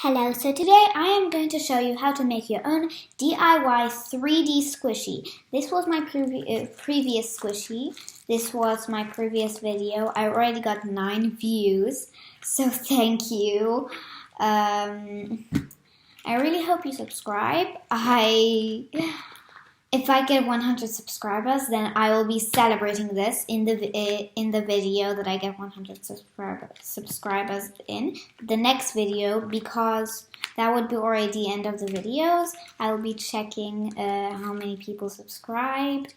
Hello, so today I am going to show you how to make your own DIY 3D squishy. This was my previous squishy. This was my previous video. I already got 9 views, so thank you. I really hope you subscribe. If I get 100 subscribers, then I will be celebrating this in the video that I get 100 subscribers in the next video, because that would be already the end of the videos. I will be checking how many people subscribed.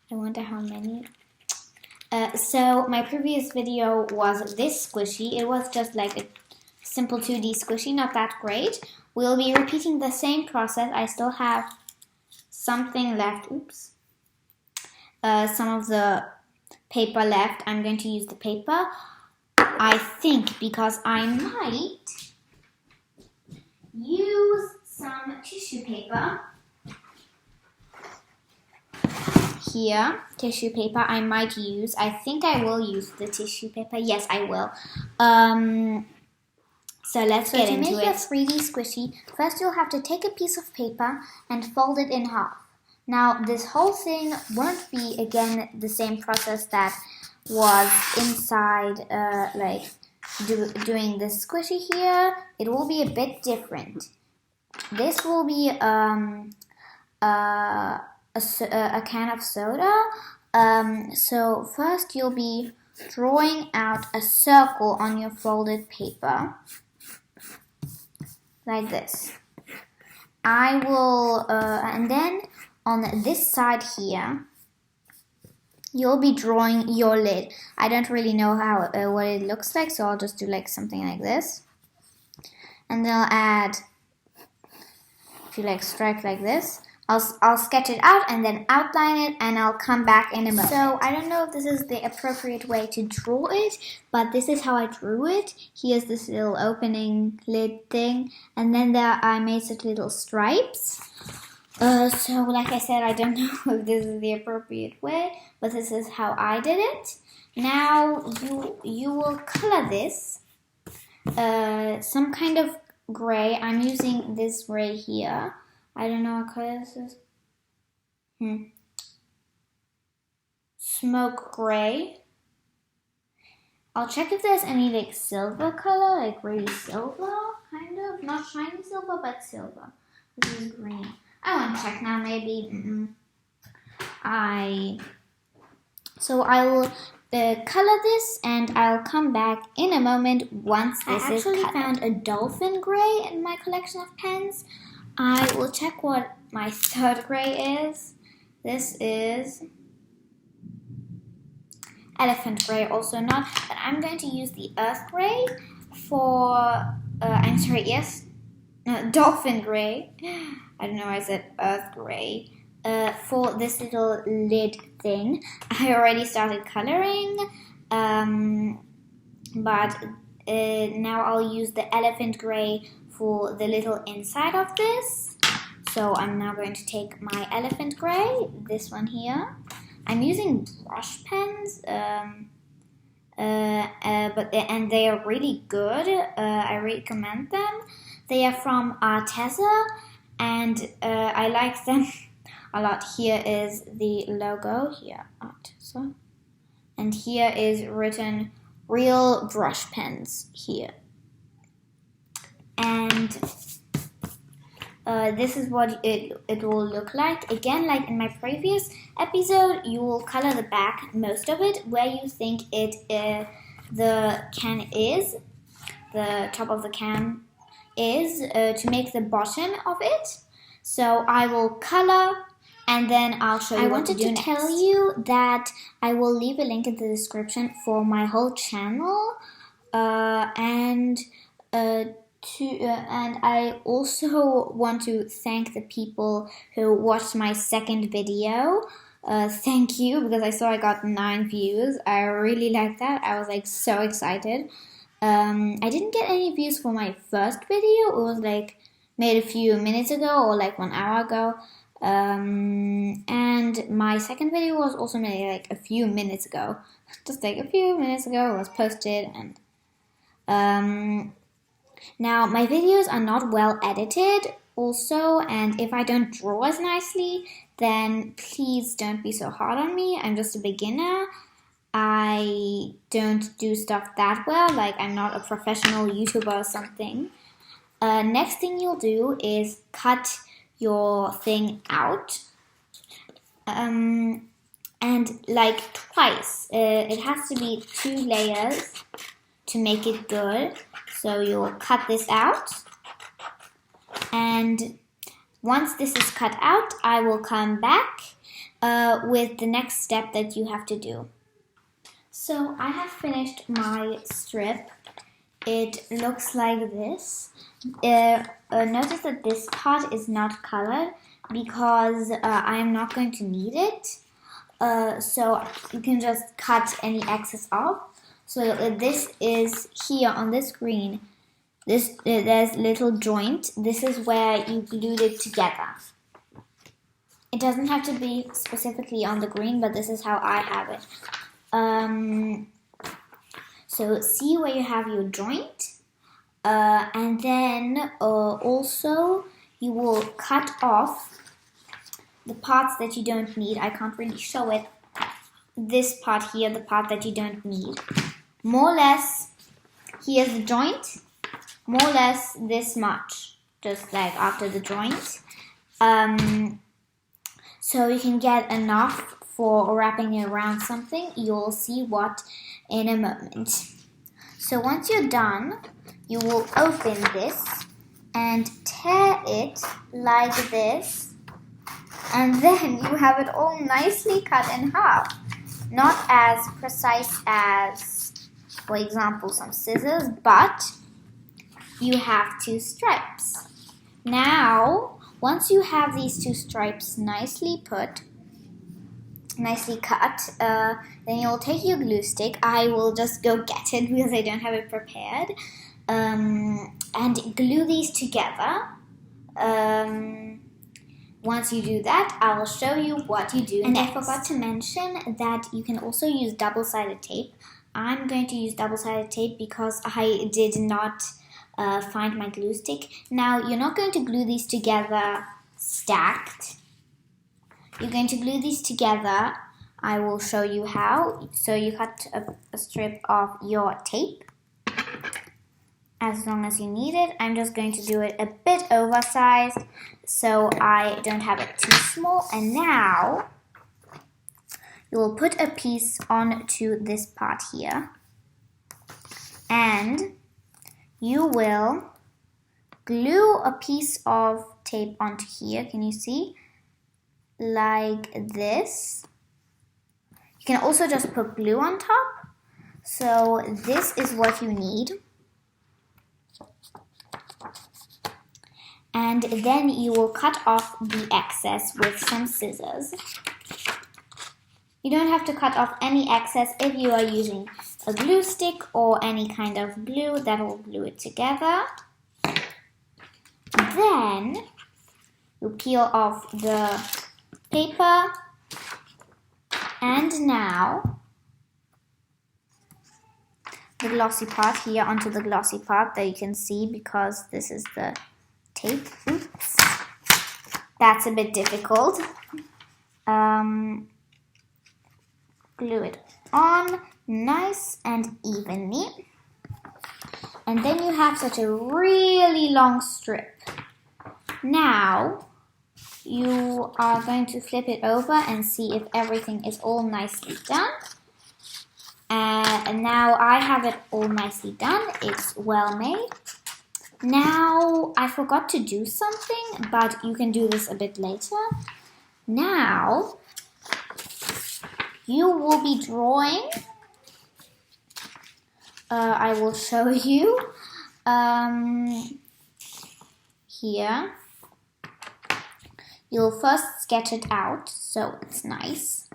I wonder how many. So my previous video was this squishy. It was just like a simple 2D squishy, not that great. We'll be repeating the same process. I still have something left, some of the paper left. I'm going to use the paper, I think, because I might use some tissue paper. Here, tissue paper I might use. I think I will use the tissue paper. Yes, I will. So let's get into it. To make your 3D squishy, first you'll have to take a piece of paper and fold it in half. Now this whole thing won't be again the same process that was inside doing the squishy here. It will be a bit different. This will be a can of soda. So first you'll be drawing out a circle on your folded paper. Like this. I will, and then on this side here, you'll be drawing your lid. I don't really know how what it looks like, so I'll just do like something like this. And then I'll add, if you like strike like this, I'll sketch it out and then outline it, and I'll come back in a moment. So I don't know if this is the appropriate way to draw it, but this is how I drew it. Here's this little opening lid thing, and then there I made such little stripes. So like I said, I don't know if this is the appropriate way, but this is how I did it. Now you will color this some kind of gray. I'm using this gray here. I don't know what color this is. Smoke gray. I'll check if there's any like silver color, like really silver, kind of. Not shiny silver, but silver. This is green. I want to check now, maybe. So I will color this, and I'll come back in a moment once this is colored. I actually found a dolphin gray in my collection of pens. I will check what my third gray is. This is elephant gray, also not, but I'm going to use the earth gray for, dolphin gray. I don't know why I said earth gray. For this little lid thing. I already started coloring, but now I'll use the elephant gray for the little inside of this. So I'm now going to take my elephant gray, this one here. I'm using brush pens, and they are really good. I recommend them. They are from Arteza, and I like them a lot. Here is the logo, here, Arteza. And here is written real brush pens here. And this is what it will look like. Again, like in my previous episode, you will color the back, most of it, where you think the can is, the top of the can is, to make the bottom of it. So I will color, and then I'll show you what to do next. I wanted to tell you that I will leave a link in the description for my whole channel, and I also want to thank the people who watched my second video. Thank you, because I saw I got 9 views. I really liked that. I was like so excited. I didn't get any views for my first video. It was like made a few minutes ago, or like 1 hour ago. And my second video was also made like a few minutes ago. Just like a few minutes ago, it was posted, and Now, my videos are not well edited also, and if I don't draw as nicely, then please don't be so hard on me. I'm just a beginner. I don't do stuff that well, like I'm not a professional YouTuber or something. Next thing you'll do is cut your thing out. And like twice. It has to be 2 layers to make it good. So you'll cut this out. And once this is cut out, I will come back with the next step that you have to do. So I have finished my strip. It looks like this. Notice that this part is not colored because I am not going to need it. So you can just cut any excess off. So this is here on the screen. There's a little joint. This is where you glued it together. It doesn't have to be specifically on the green, but this is how I have it. So see where you have your joint, and then also you will cut off the parts that you don't need. I can't really show it. This part here, the part that you don't need. More or less, here's the joint. More or less this much, just like after the joint. So you can get enough for wrapping it around something. You'll see what in a moment. So once you're done, you will open this and tear it like this, and then you have it all nicely cut in half. Not as precise as, for example, some scissors, but you have 2 stripes. Now, once you have these 2 stripes nicely cut, then you'll take your glue stick. I will just go get it because I don't have it prepared. And glue these together. Once you do that, I will show you what you do. And next. I forgot to mention that you can also use double-sided tape. I'm going to use double-sided tape because I did not find my glue stick. Now, you're not going to glue these together stacked. You're going to glue these together. I will show you how. So you cut a strip of your tape as long as you need it. I'm just going to do it a bit oversized so I don't have it too small. And now you will put a piece onto this part here, and you will glue a piece of tape onto here. Can you see? Like this. You can also just put glue on top. So this is what you need. And then you will cut off the excess with some scissors. You don't have to cut off any excess if you are using a glue stick or any kind of glue that will glue it together. Then you peel off the paper, and now the glossy part here onto the glossy part that you can see because this is the tape. Oops, that's a bit difficult. Glue it on nice and evenly, and then you have such a really long strip. Now you are going to flip it over and see if everything is all nicely done. And now I have it all nicely done. It's well made. Now I forgot to do something, but you can do this a bit later. Now you will be drawing. I will show you here. You'll first sketch it out so it's nice.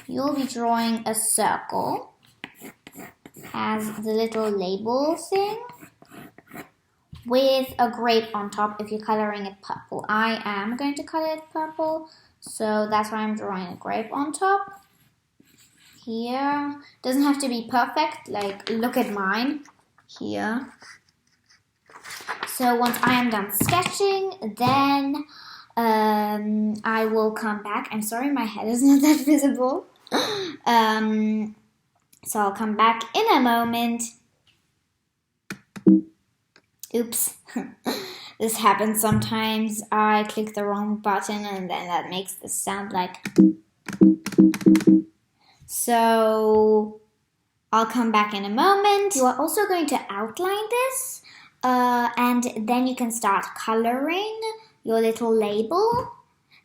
You'll be drawing a circle, has the little label thing, with a grape on top if you're coloring it purple. I am going to color it purple, so that's why I'm drawing a grape on top. Here, doesn't have to be perfect, like look at mine here. So once I am done sketching, then I will come back. I'm sorry, my head is not that visible. So I'll come back in a moment. Oops. This happens sometimes. I click the wrong button and then that makes this sound like. So I'll come back in a moment. You are also going to outline this and then you can start coloring your little label.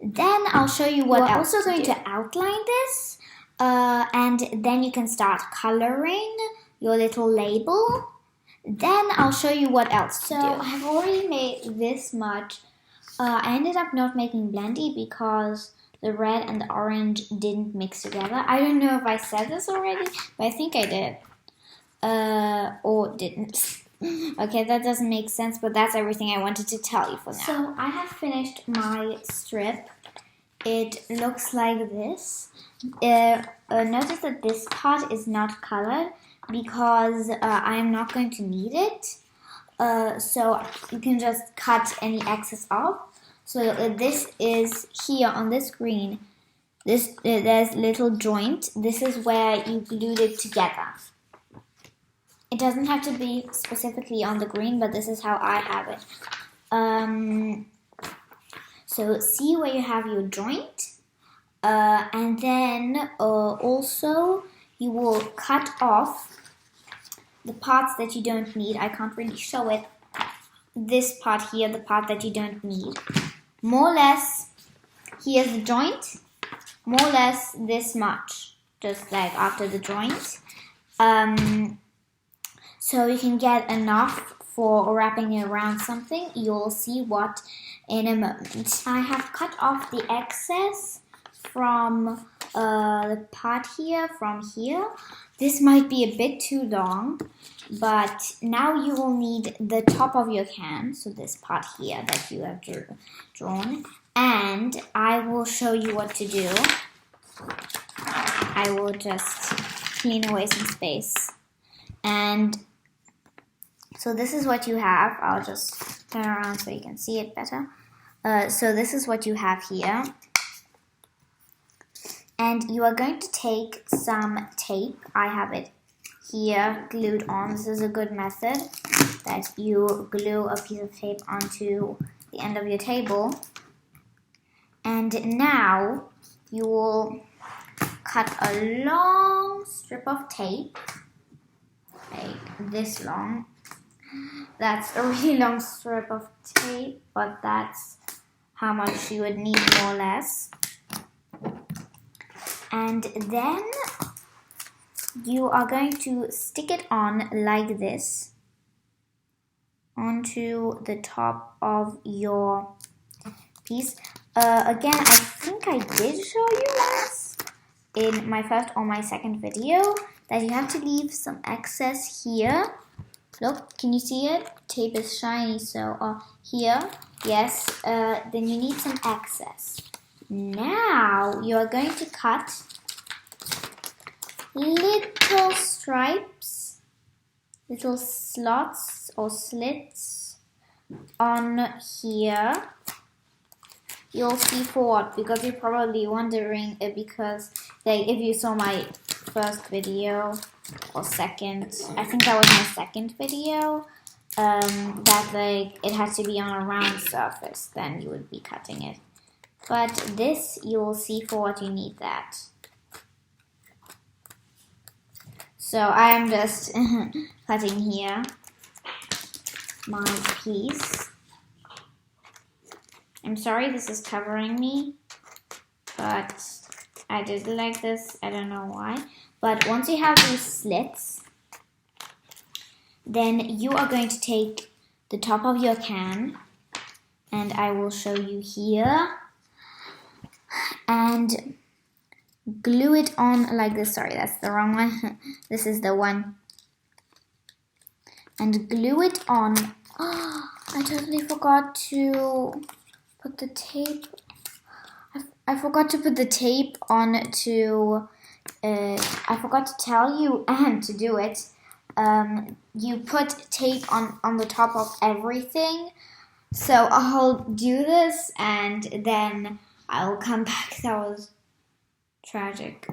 Then I'll show you what else to do. You're also going to outline this and then you can start coloring your little label. Then I'll show you what else to do. So I've already made this much. I ended up not making blendy because the red and the orange didn't mix together. I don't know if I said this already, but I think I did. Or didn't. Okay, that doesn't make sense, but that's everything I wanted to tell you for now. So I have finished my strip. It looks like this. Notice that this part is not colored because I am not going to need it. So you can just cut any excess off. So this is here on this green. There's a little joint. This is where you glued it together. It doesn't have to be specifically on the green, but this is how I have it. So see where you have your joint. And then also you will cut off the parts that you don't need. I can't really show it. This part here, the part that you don't need. More or less, here's the joint. More or less this much, just like after the joint. So you can get enough for wrapping it around something. You'll see what in a moment. I have cut off the excess from the part here, from here. This might be a bit too long, but now you will need the top of your can, so this part here that you have drawn, and I will show you what to do. I will just clean away some space. And so this is what you have. I'll just turn around so you can see it better. So this is what you have here. And you are going to take some tape. I have it here glued on. This is a good method, that you glue a piece of tape onto the end of your table. And now you will cut a long strip of tape, like this long. That's a really long strip of tape, but that's how much you would need, more or less. And then you are going to stick it on like this onto the top of your piece. Again, I think I did show you once in my first or my second video that you have to leave some excess here. Look, can you see it? Tape is shiny, so here, yes, then you need some excess. Now you are going to cut little stripes, little slots or slits on here. You'll see for what, because you're probably wondering, because like if you saw my first video or second, I think that was my second video, that like it has to be on a round surface, then you would be cutting it. But this, you will see for what you need that. So I am just cutting here my piece. I'm sorry this is covering me, but I did it like this. I don't know why. But once you have these slits, then you are going to take the top of your can, and I will show you here, and glue it on like this. Sorry, that's the wrong one. This is the one. And glue it on. Oh, I totally forgot to put the tape. I forgot to put the tape on to. I forgot to tell you and to do it. you put tape on the top of everything. So I'll do this and then I'll come back. That was tragic.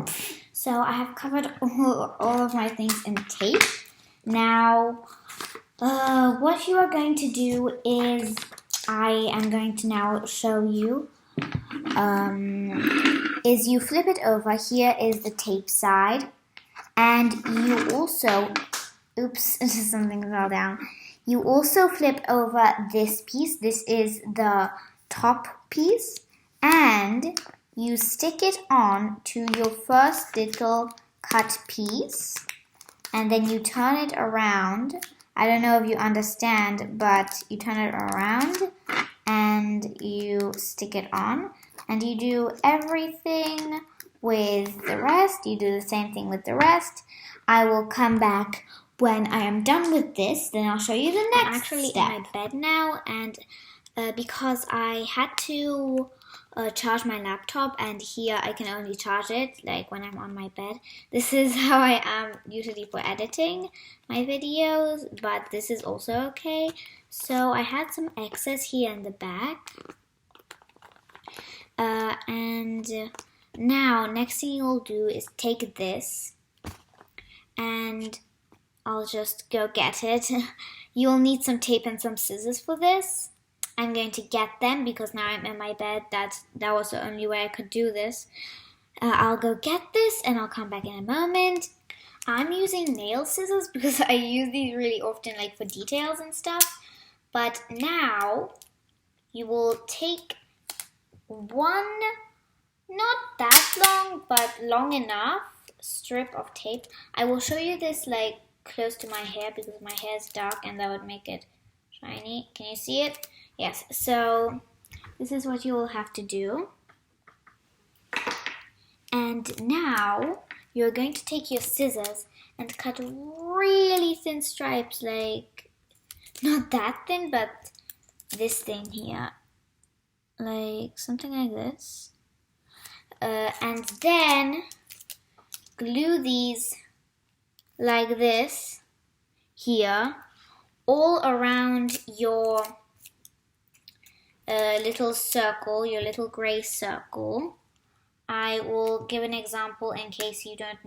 So I have covered all of my things in tape. Now, what you are going to do is I am going to now show you is you flip it over. Here is the tape side, and you also, oops, something fell down. You also flip over this piece. This is the top piece, and you stick it on to your first little cut piece, and then you turn it around. I don't know if you understand, but you turn it around and you stick it on, and you do everything with the rest. You do the same thing with the rest. I will come back when I am done with this, then I'll show you the next I'm actually step. in my bed now, and because I had to charge my laptop, and here I can only charge it like when I'm on my bed. This is how I am usually for editing my videos, but this is also okay. So I had some excess here in the back, and now next thing you'll do is take this, and I'll just go get it. You'll need some tape and some scissors for this. I'm going to get them because now I'm in my bed. That was the only way I could do this. I'll go get this and I'll come back in a moment. I'm using nail scissors because I use these really often, like for details and stuff. But now you will take one, not that long, but long enough strip of tape. I will show you this like close to my hair because my hair is dark and that would make it shiny. Can you see it? Yes. So this is what you will have to do. And now you're going to take your scissors and cut really thin stripes, like not that thin, but this thin here, like something like this. And then glue these like this here all around your little circle, your little gray circle. I will give an example in case you don't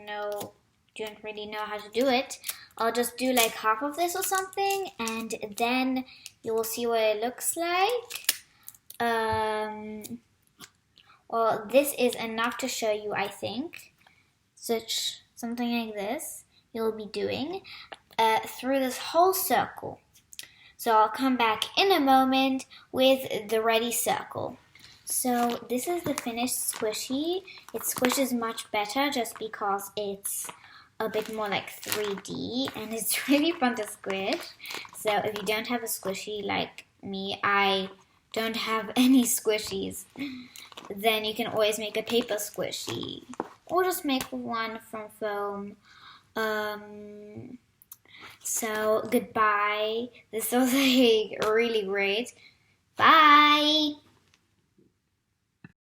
really know how to do it. I'll just do like half of this or something, and then you will see what it looks like. Well, this is enough to show you, I think. Something like this you'll be doing through this whole circle. So I'll come back in a moment with the ready circle. So this is the finished squishy. It squishes much better just because it's a bit more like 3D and it's really fun to squish. So if you don't have a squishy like me, I don't have any squishies, then you can always make a paper squishy or just make one from foam. So goodbye. This was like really great. Bye.